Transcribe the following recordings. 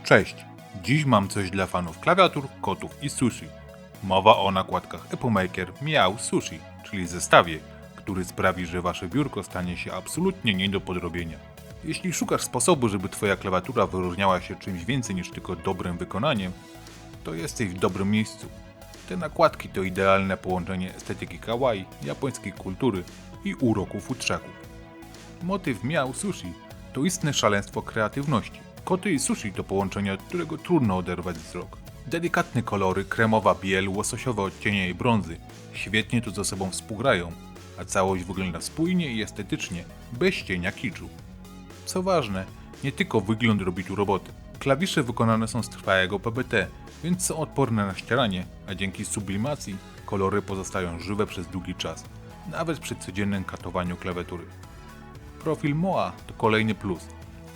Cześć! Dziś mam coś dla fanów klawiatur, kotów i sushi. Mowa o nakładkach Epomaker Miał Sushi, czyli zestawie, który sprawi, że wasze biurko stanie się absolutnie nie do podrobienia. Jeśli szukasz sposobu, żeby twoja klawiatura wyróżniała się czymś więcej niż tylko dobrym wykonaniem, to jesteś w dobrym miejscu. Te nakładki to idealne połączenie estetyki kawaii, japońskiej kultury i uroku futrzaków. Motyw Miał Sushi to istne szaleństwo kreatywności. Koty i sushi to połączenie, od którego trudno oderwać wzrok. Delikatne kolory, kremowa biel, łososiowe odcienie i brązy świetnie tu ze sobą współgrają, a całość wygląda spójnie i estetycznie, bez cienia kiczu. Co ważne, nie tylko wygląd robi tu robotę. Klawisze wykonane są z trwałego PBT, więc są odporne na ścieranie, a dzięki sublimacji kolory pozostają żywe przez długi czas, nawet przy codziennym katowaniu klawiatury. Profil MOA to kolejny plus.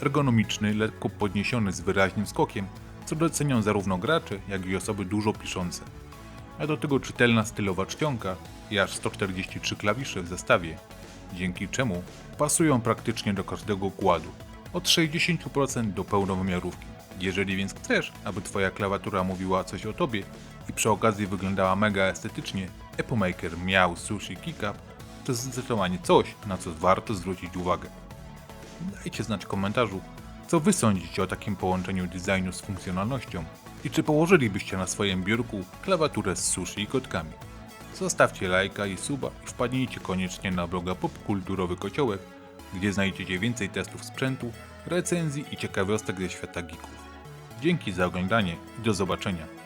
Ergonomiczny, lekko podniesiony z wyraźnym skokiem, co docenią zarówno gracze, jak i osoby dużo piszące. A do tego czytelna stylowa czcionka i aż 143 klawisze w zestawie, dzięki czemu pasują praktycznie do każdego układu, od 60% do pełnowymiarówki. Jeżeli więc chcesz, aby twoja klawiatura mówiła coś o tobie i przy okazji wyglądała mega estetycznie, Epomaker Miał Sushi Keycap to zdecydowanie coś, na co warto zwrócić uwagę. Dajcie znać w komentarzu, co wy sądzicie o takim połączeniu designu z funkcjonalnością i czy położylibyście na swoim biurku klawiaturę z sushi i kotkami. Zostawcie lajka i suba i wpadnijcie koniecznie na bloga Popkulturowy Kociołek, gdzie znajdziecie więcej testów sprzętu, recenzji i ciekawostek ze świata geeków. Dzięki za oglądanie i do zobaczenia.